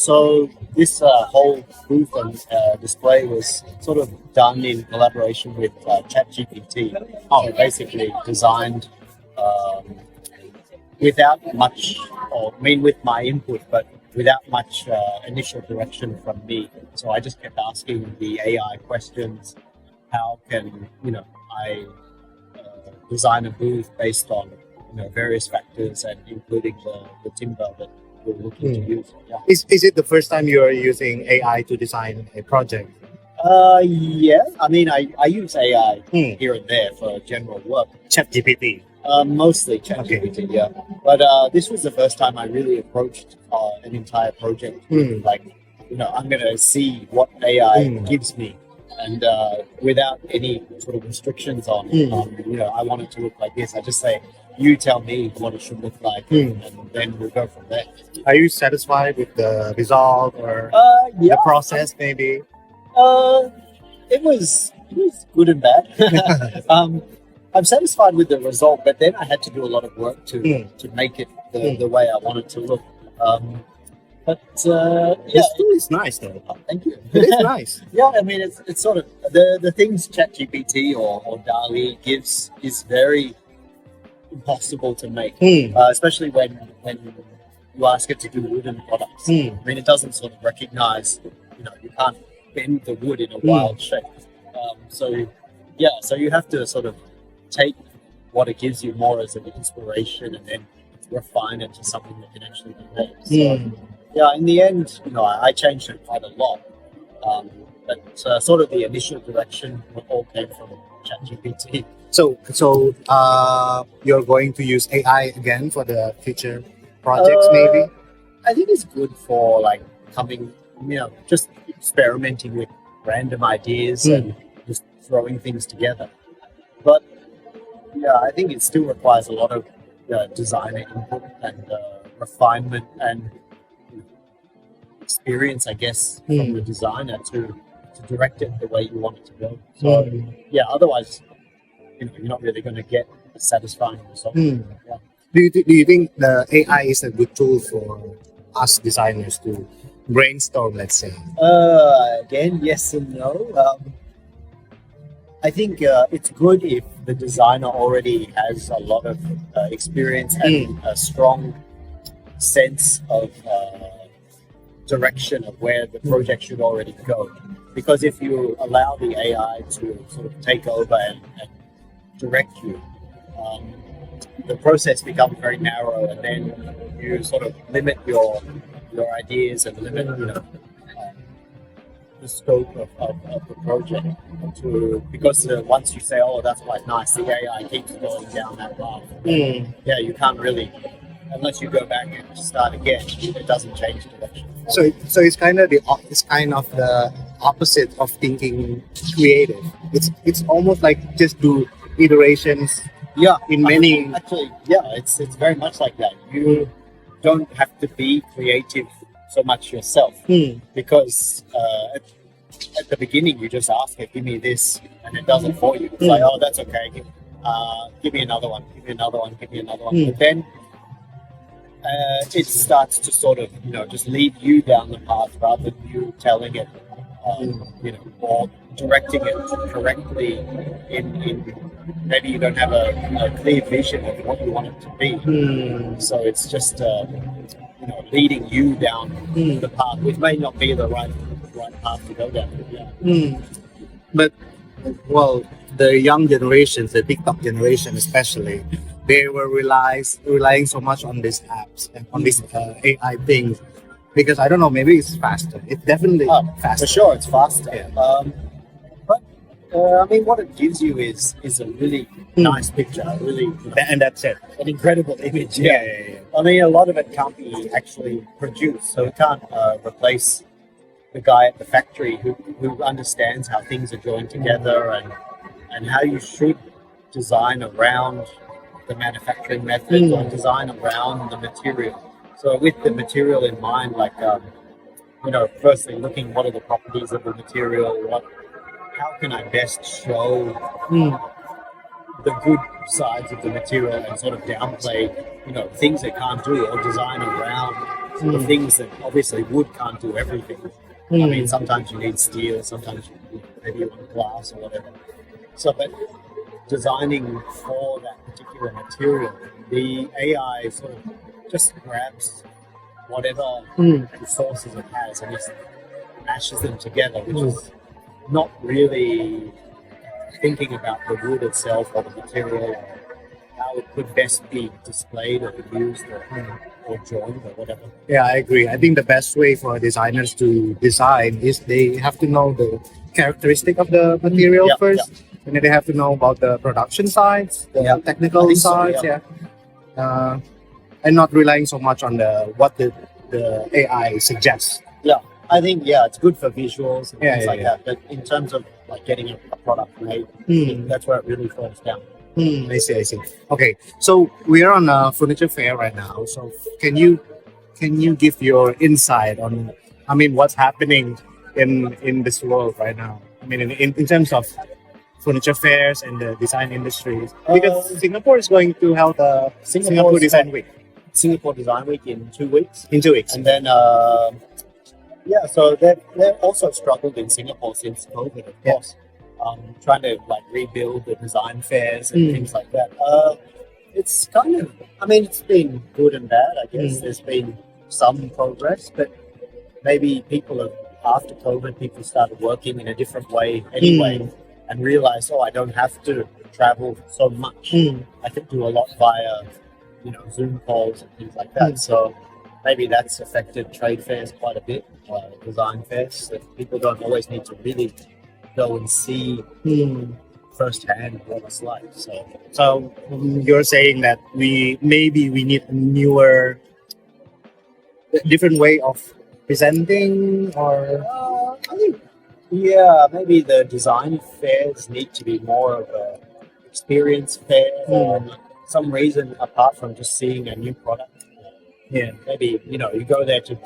So this whole booth and display was sort of done in collaboration with ChatGPT. So basically designed without much, or I mean with my input, but without much initial direction from me. So I just kept asking the AI questions. How can I design a booth based on various factors and including the timber that we're looking to use. Yeah. Is it the first time you are using AI to design a project? Yeah. I mean, I use AI here and there for general work. ChatGPT. Mostly ChatGPT, yeah. But this was the first time I really approached an entire project. Like, I'm going to see what AI gives me. And without any sort of restrictions on, I want it to look like this. I just say, you tell me what it should look like, and then we'll go from there. Are you satisfied with the result or yeah. the process, maybe? It was good and bad. I'm satisfied with the result, but then I had to do a lot of work to make it the way I want it to look. But this tool is nice, though. Oh, thank you. It is nice. Yeah, I mean, it's sort of the things ChatGPT or DALL-E gives is very impossible to make, especially when you ask it to do wooden products. I mean, it doesn't sort of recognize, you can't bend the wood in a wild shape. So you have to sort of take what it gives you more as an inspiration and then refine it to something that can actually be made. So, yeah, in the end, I changed it quite a lot. But sort of the initial direction all came from ChatGPT. So you're going to use AI again for the future projects, maybe? I think it's good for like coming, just experimenting with random ideas and just throwing things together. But yeah, I think it still requires a lot of designer input and refinement and experience, I guess, from the designer to direct it the way you want it to go. So yeah, otherwise, you're not really going to get a satisfying result. Yeah. Do you think the AI is a good tool for us designers to brainstorm, let's say? Again, yes and no. I think it's good if the designer already has a lot of experience and a strong sense of direction of where the project should already go. Because if you allow the AI to sort of take over and direct you, the process becomes very narrow, and then you sort of limit your ideas and limit the scope of the project because once you say, oh, that's quite nice, the AI keeps going down that path. Yeah, you can't really, unless you go back and start again, it doesn't change direction. So it's kind of the opposite of thinking creative. It's almost like just do iterations. Yeah, in many. Actually, yeah, it's very much like that. You don't have to be creative so much yourself because at the beginning you just ask it, give me this, and it does it for you. It's like, oh, that's okay. Give me another one. Give me another one. Give me another one. But then it starts to sort of just lead you down the path rather than you telling it, or directing it correctly. In maybe you don't have a clear vision of what you want it to be. So it's just leading you down the path, which may not be the right path to go down. Yeah. But well, the young generations, the TikTok generation especially, they were relying so much on these apps and on these AI things because I don't know, maybe it's faster. It's definitely faster. For sure, it's faster. Yeah. But I mean, what it gives you is a really nice picture, And that's it. an incredible image. Yeah. I mean, a lot of it can't be actually produced, so it can't replace the guy at the factory who understands how things are joined together and how you should design around the manufacturing methods or design around the material. So with the material in mind, like, firstly looking what are the properties of the material, how can I best show the good sides of the material and sort of downplay, things it can't do or design around the things that obviously wood can't do everything. I mean, sometimes you need steel, sometimes maybe you want glass or whatever. So, but designing for that particular material, the AI sort of just grabs whatever resources it has and just mashes them together, which is not really thinking about the wood itself or the material or how it could best be displayed or used or joined or whatever. Yeah, I agree. I think the best way for designers to design is they have to know the characteristic of the material first, and then they have to know about the production sides, the technical sides, and not relying so much on what the AI suggests. Yeah, I think it's good for visuals and things like that. But in terms of like getting a product made, that's where it really falls down. I see. Okay, so we are on a furniture fair right now. So can you give your insight on, I mean, what's happening in this world right now? I mean, in terms of furniture fairs and the design industries, because Singapore is going to hold a Singapore Design Week. Singapore Design Week in 2 weeks. And then so they've also struggled in Singapore since COVID, of course. Trying to like rebuild the design fairs and things like that. It's kind of, I mean, it's been good and bad, I guess. There's been some progress, but maybe after COVID, people started working in a different way anyway and realized, I don't have to travel so much. I can do a lot via, Zoom calls and things like that. So maybe that's affected trade fairs quite a bit, design fairs, that people don't always need to really go and see firsthand what it's like. So you're saying that we need a different way of presenting, or I think maybe the design fairs need to be more of a experience fair for some reason apart from just seeing a new product. Maybe you go there to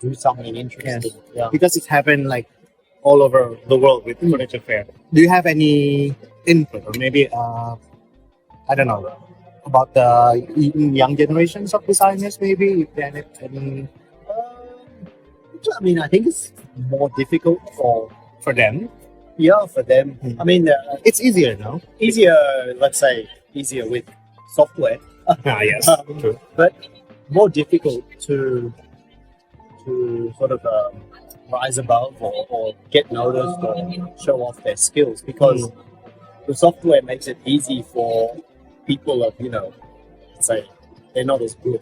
do something interesting. Because it's happened like all over the world with furniture fair. Do you have any input, or maybe I don't know, about the young generations of designers? Maybe if they have any. I mean, I think it's more difficult for them. Yeah, for them. I mean, it's easier now. Let's say, easier with software. Yes, true. But more difficult to sort of rise above or get noticed or show off their skills, because the software makes it easy for people of, say they're not as good,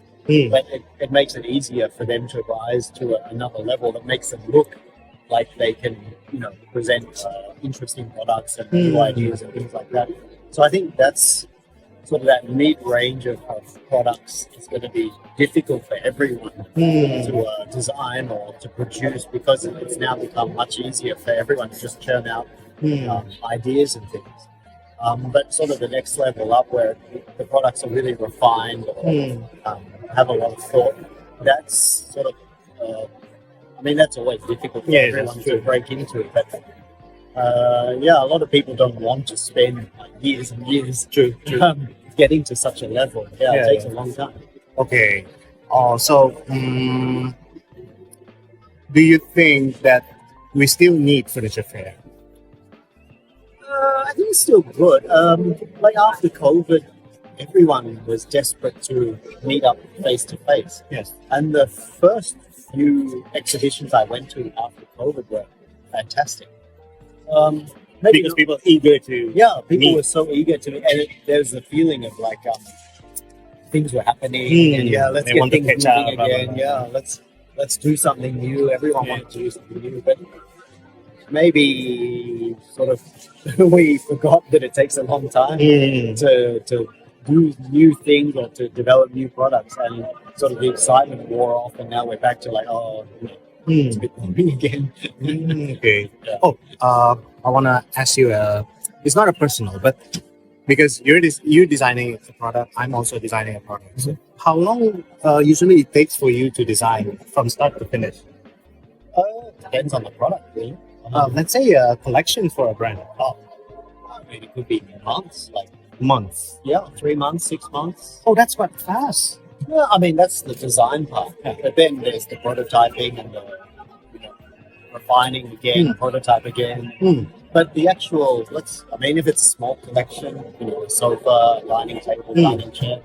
but it makes it easier for them to rise to another level that makes them look like they can, present interesting products and new ideas and things like that. So I think that's sort of that mid-range of products is going to be difficult for everyone to design or to produce, because it's now become much easier for everyone to just churn out ideas and things. But sort of the next level up, where the products are really refined or have a lot of thought, that's sort of, that's always difficult for everyone to break into. But a lot of people don't want to spend years and years getting to such a level. It takes a long time. Okay. So, do you think that we still need furniture fair? I think it's still good. Like after COVID, everyone was desperate to meet up face to face. Yes. And the first few exhibitions I went to after COVID were fantastic. Because people were eager to people were so eager to, and there's a feeling of like things were happening, and let's get things moving again. Let's do something new. Everyone wanted to do something new, but maybe sort of we forgot that it takes a long time to do new things or to develop new products, and sort of the excitement wore off, and now we're back to like it's a bit boring again. Okay. Yeah. I want to ask you. It's not a personal, but because you're designing a product, I'm also designing a product. So how long usually it takes for you to design from start to finish? Depends on the product, really. Let's say a collection for a brand. I mean, it could be months, like months. Yeah, 3 months, 6 months. Oh, that's quite fast. Well, I mean, that's the design part. But then there's the prototyping and the refining again, prototype again. But the actual, if it's a small collection, a sofa, dining table, dining chair,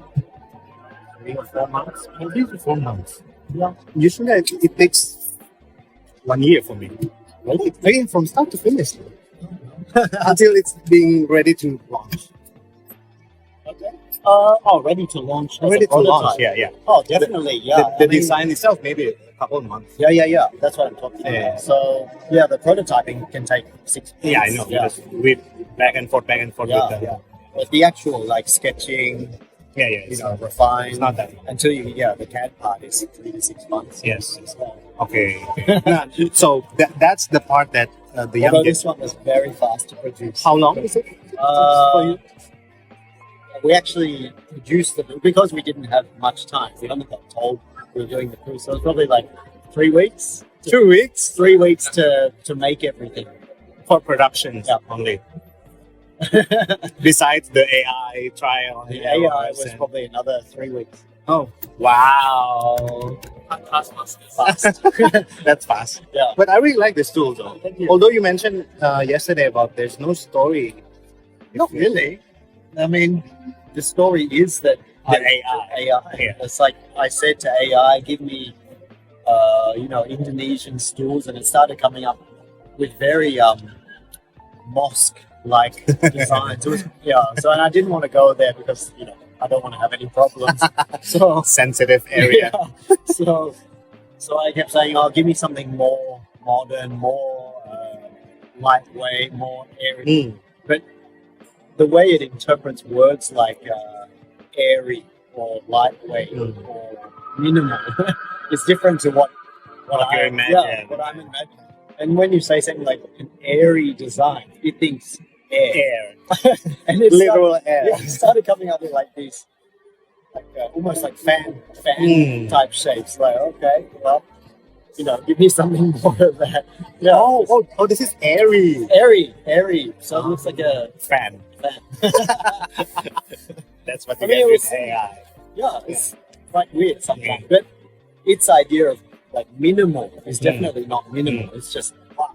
3 or 4 months. 3 to 4 months. Yeah. Usually it takes 1 year for me. Really? Again, from start to finish. Until it's being ready to launch. Okay. Ready to launch. as a Ready to launch, prototype. yeah. Oh, definitely, yeah. The design itself, maybe a couple of months. Yeah. That's what I'm talking Yeah. about. So, the prototyping can take 6 months. Yeah, I know. Yeah. Because we back and forth Yeah, with the, yeah. But the actual sketching, it's refine. it's not that. Until the CAD part is 3 to 6 months. Yes. So, Okay. So that's the part that the although youngest. this one was very fast to produce. How long is it? For you? We actually produced them because we didn't have much time. We only got told we were doing the cruise, so it was probably like 3 weeks. 2 weeks 3 weeks to make everything. for production only. Besides the AI trial. The AI was probably another 3 weeks. Oh, wow. Fast. That's fast. Yeah. But I really like this tool though. Thank you. Although you mentioned yesterday about there's no story. Not really. I mean, the story is that The AI. Yeah. It's like I said to AI, give me, Indonesian stools, and it started coming up with very mosque-like designs. It was, so and I didn't want to go there because I don't want to have any problems. So Sensitive area. So I kept saying, "Oh, give me something more modern, more lightweight, more airy." But the way it interprets words like airy or lightweight or minimal is different to what you imagine. what I'm imagining. And when you say something like an airy design, it thinks air. And it's Literal air. Yeah, it started coming up with like these, almost like fan type shapes. Like, okay, well, give me something more of that. Yeah. Oh, this is airy. Airy. So it looks like a Fan. fan. That's what you I mean, get it with was- AI. Yeah, it's quite weird sometimes. But its idea of like minimal is definitely not minimal. It's just wow.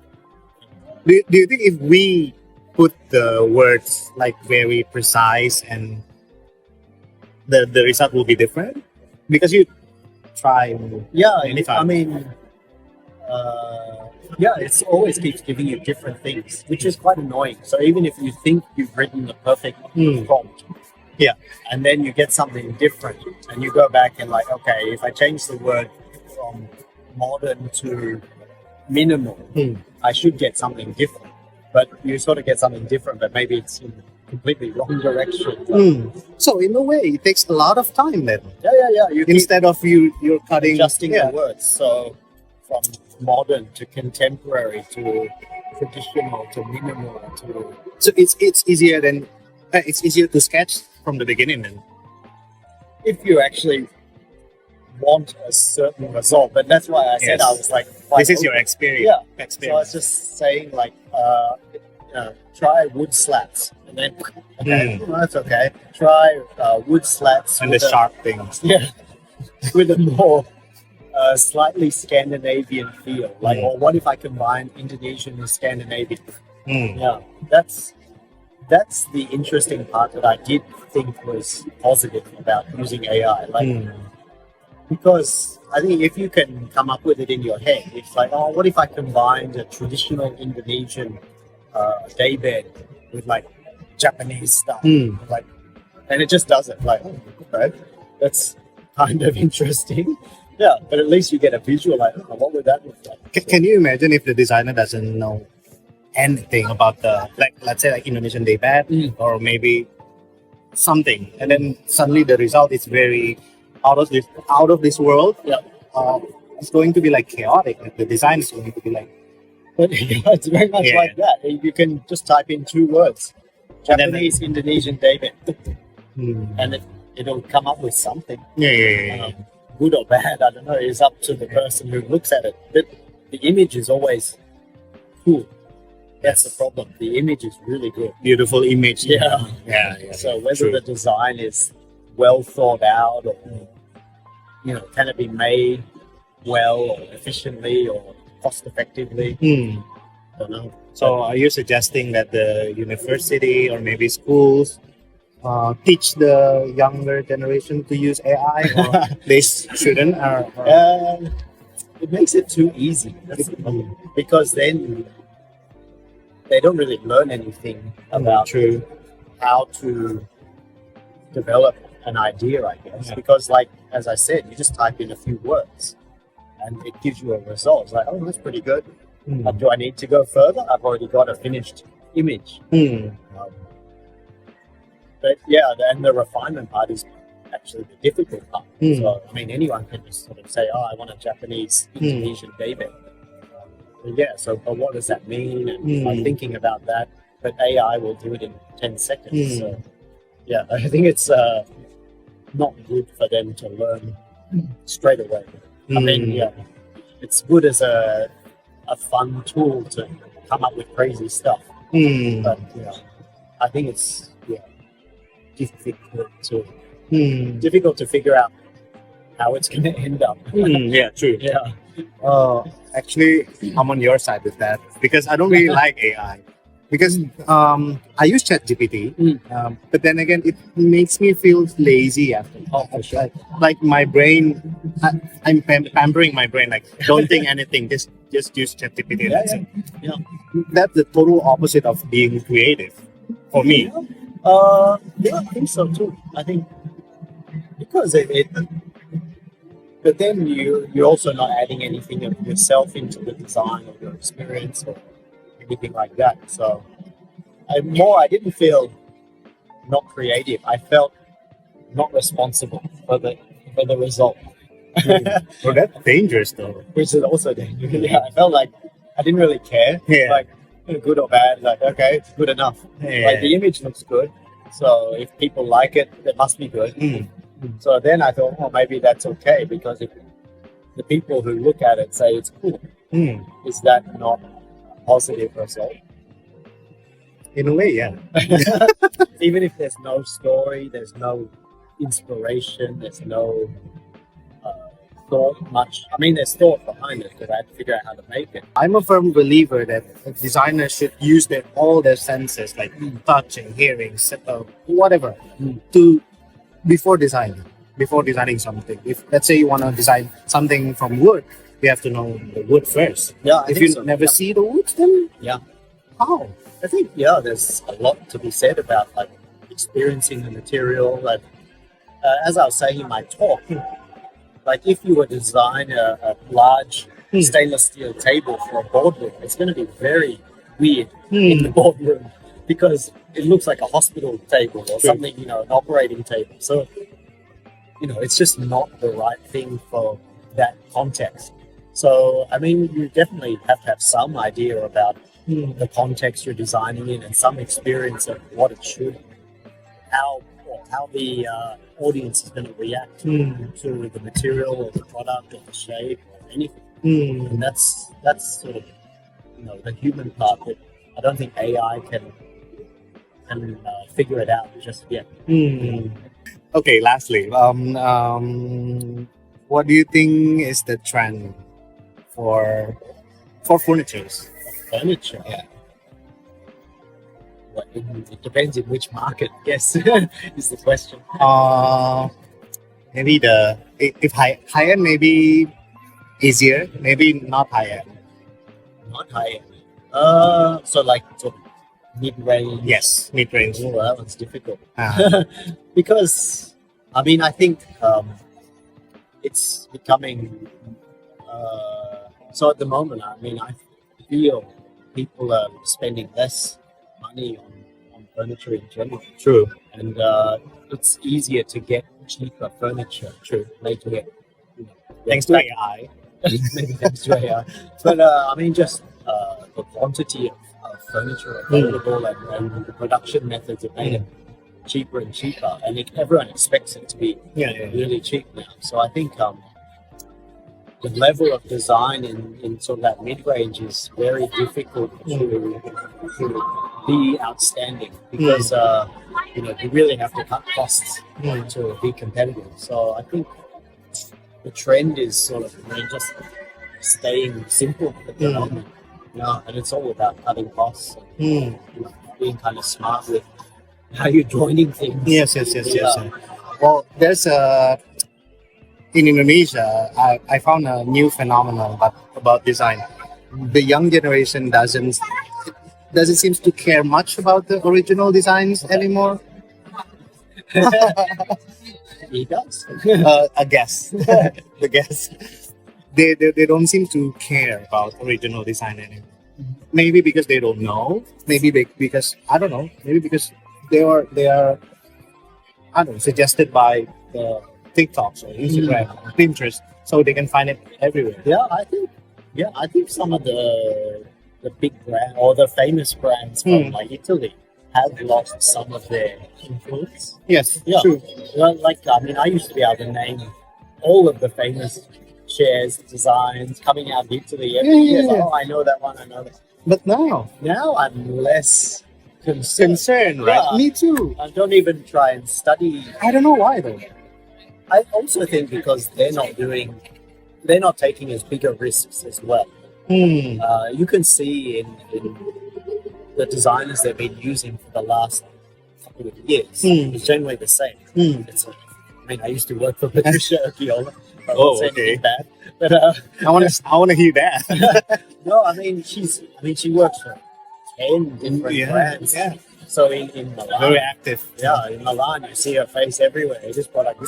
Do you think if we put the words like very precise and the result will be different? Because you try Yeah, anytime. I mean, it always keeps giving you different things, which is quite annoying. So even if you think you've written the perfect prompt, and then you get something different, and you go back and like, okay, if I change the word from modern to minimal, I should get something different. But you sort of get something different, but maybe it's in the completely wrong direction. So in a way, it takes a lot of time then. Yeah. You keep Instead of you're cutting adjusting the words. So from modern to contemporary to traditional to minimal to So it's easier than it's easier to sketch from the beginning then. if you actually want a certain result. But that's why I said I was like, This is your experience. Yeah. So I was Experience. just saying like, try wood slats, and then well, that's okay. Try wood slats And the with sharp things. Yeah, with a more slightly Scandinavian feel. Like, or what if I combine Indonesian and Scandinavian? Yeah, that's the interesting part that I did think was positive about using AI. Like, because I think if you can come up with it in your head, it's like, oh, what if I combined a traditional Indonesian daybed with like Japanese stuff? Like, and it just does it. Like, okay, that's kind of interesting. Yeah, but at least you get a visual. Like, oh, what would that look like? Can you imagine if the designer doesn't know anything about the let's say like Indonesian daybed or maybe something, and then suddenly the result is very out of this world. Yeah. It's going to be like chaotic. Like the design is going to be like But it's very much like that. You can just type in 2 words, Japanese, Indonesian daybed, and it'll come up with something. Good or bad, I don't know. It's up to the person who looks at it. But the image is always cool. That's the problem. The image is really good. beautiful image. Yeah. Yeah. So whether True. the design is well thought out or can it be made well or efficiently or cost effectively? I don't know. So are you suggesting that the university or maybe schools teach the younger generation to use AI, or they shouldn't? It makes it too easy. That's the problem. Because then they don't really learn anything about how to develop an idea, I guess. Yeah. Because, like, as I said, you just type in a few words and it gives you a result. It's like, oh, that's pretty good. But do I need to go further? I've already got a finished image. But yeah, and the refinement part is actually the difficult part. So, I mean, anyone can just sort of say, oh, I want a Japanese Indonesian baby. So but what does that mean? And I'm thinking about that. But AI will do it in 10 seconds. So, yeah, I think it's not good for them to learn straight away. I mean, yeah, it's good as a fun tool to come up with crazy stuff. But, I think it's, difficult to figure out how it's going to end up. Yeah, true. Yeah. Actually, I'm on your side with that because I don't really like AI. Because I use ChatGPT, but then again, it makes me feel lazy after. For sure. Like my brain, I'm pampering my brain. Like, don't think anything, just use ChatGPT. That's the total opposite of being creative for me. I think so too. I think because but then you're also not adding anything of yourself into the design or your experience or anything like that. So I didn't feel not creative. I felt not responsible for the result. Well, that's dangerous though. Which is also dangerous. Yeah, I felt like I didn't really care. Yeah. Like, good or bad, like, okay, it's good enough. Yeah. Like, the image looks good, so if people like it, it must be good. So then I thought, oh, maybe that's okay, because if the people who look at it say it's cool, is that not a positive result? In a way, yeah. Even if there's no story, there's no inspiration, there's no thought much. I mean, there's thought behind it because I had to figure out how to make it. I'm a firm believer that designers should use all their senses, like touching, hearing, whatever, before designing something. If let's say you want to design something from wood, you have to know the wood first. Yeah, if you never see the wood, then how? I think there's a lot to be said about like experiencing the material. Like as I was saying in my talk, like if you were to design a large stainless steel table for a boardroom, it's going to be very weird in the boardroom because it looks like a hospital table or something, an operating table. So, it's just not the right thing for that context. So, I mean, you definitely have to have some idea about the context you're designing in and some experience of what it should, how the audience is going to react to the material or the product or the shape or anything. And that's sort of the human part that I don't think AI can figure it out just yet. Okay, lastly, what do you think is the trend for furnitures? Furniture? Yeah. Well, it depends in which market, I guess, is the question. Maybe if high end, maybe easier, maybe not high end. Not high end. So like sort of mid-range. Yes, mid-range. Oh, that one's difficult. Because, I mean, I think it's becoming... so at the moment, I mean, I feel people are spending less money on furniture in general. True. And it's easier to get cheaper furniture. True. Making it... thanks to AI. Maybe thanks to AI. But, I mean, just the quantity of furniture available and the production methods have made it cheaper and cheaper, and everyone expects it to be really cheap now. So I think the level of design in sort of that mid-range is very difficult to be outstanding because you really have to cut costs to be competitive. So I think the trend is sort of just staying simple at the moment. And it's all about cutting costs and being kind of smart with how you're joining things. Yes. Well, there's in Indonesia, I found a new phenomenon about design. The young generation doesn't seem to care much about the original designs anymore. He does. I guess. The guess. They don't seem to care about original design anymore. Maybe because they don't know. Maybe because I don't know. Maybe because they are I don't know, suggested by the TikToks or Instagram or Pinterest, so they can find it everywhere. I think some of the big brand or the famous brands from like Italy have lost some of their influence. Yes, Yeah. true. Well, I used to be able to name all of the famous chairs, designs coming out of Italy every year. Yeah. Oh, I know that one, I know that. But now, I'm less concerned. right? Yeah. Me too. I don't even try and study. I don't know why though. I also think because they're not taking as big a risks as well. You can see in the designers they've been using for the last couple of years. It's generally the same. It's I used to work for Patricia Akiola. Oh, okay. Bad, but I want to hear that. no, she works for 10 different brands. Yeah. So in Milan, Very active. yeah, in Milan, you see her face everywhere. This product.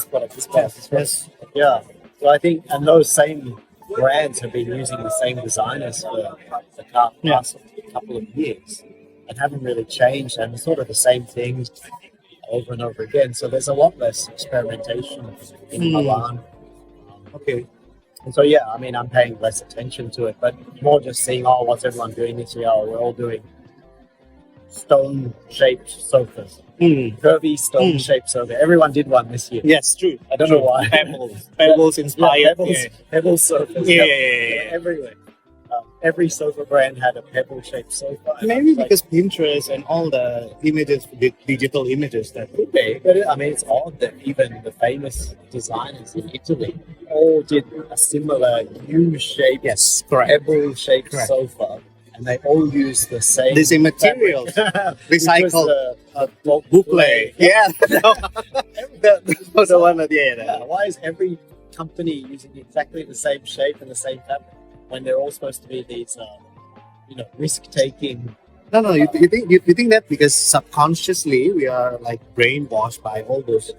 Yes. Yeah. So I think, and those same brands have been using the same designers for the past couple of years and haven't really changed, and it's sort of the same things over and over again. So there's a lot less experimentation in Milan. Okay. And so, I'm paying less attention to it, but more just seeing, what's everyone doing this year? We're all doing stone-shaped sofas. Curvy stone-shaped sofa. Everyone did one this year. Yes, true. I don't know why. Pebbles inspired. Pebbles sofas. Yeah. Everywhere. Every sofa brand had a pebble-shaped sofa. Maybe because Pinterest and all the images, the digital images that could be, but it's odd that even the famous designers in Italy all did a similar U-shaped, pebble-shaped sofa, and they all use the same materials, recycled boucle. Yeah, the one that Why is every company using exactly the same shape and the same fabric when they're all supposed to be these, risk-taking? No. You think that because subconsciously we are like brainwashed by all those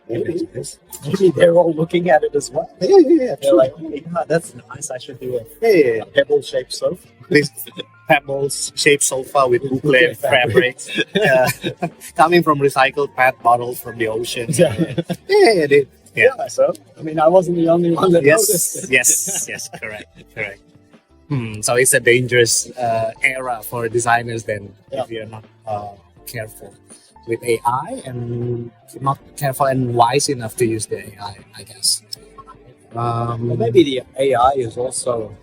images. Maybe they're all looking at it as well. Yeah. They're like, oh my God, that's nice. I should do a pebble-shaped sofa. This pebbles-shaped sofa with boucle fabrics, coming from recycled PET bottles from the ocean. Yeah, so I wasn't the only one that noticed it. Yes, correct. So it's a dangerous era for designers then if you're not careful with AI and not careful and wise enough to use the AI, I guess. Well, maybe the AI is also,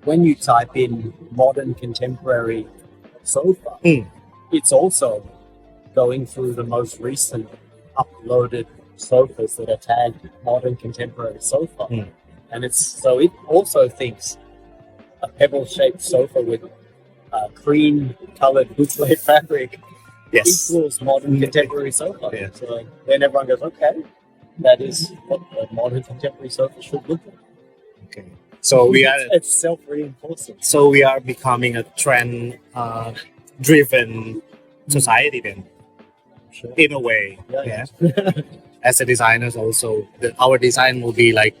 when you type in modern contemporary sofa, it's also going through the most recent uploaded sofas that are tagged modern contemporary sofa. And it also thinks a pebble-shaped sofa with cream colored boucle fabric equals modern contemporary sofa. So then everyone goes, okay, that is what a modern contemporary sofa should look like. Okay. So it's self-reinforcing. So we are becoming a trend driven society then. Sure. In a way. Yeah. As a designers also, our design will be like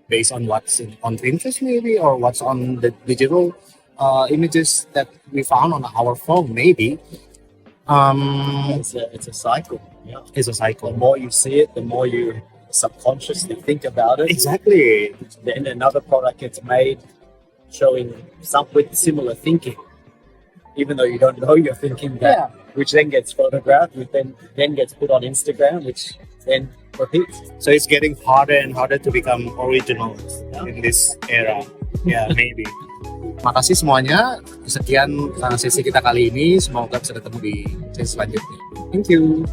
based on what's on Pinterest maybe, or what's on the digital images that we found on our phone maybe. It's a cycle. Yeah. It's a cycle. The more you see it, the more you subconsciously think about it. Exactly. Then another product gets made showing some with similar thinking, even though you don't know you're thinking that, which then gets photographed, which then gets put on Instagram, which then repeats. So it's getting harder and harder to become original in this era. Yeah, maybe. Makasih semuanya. Sekian sesi kita kali ini. Semoga bisa ketemu di sesi selanjutnya. Thank you.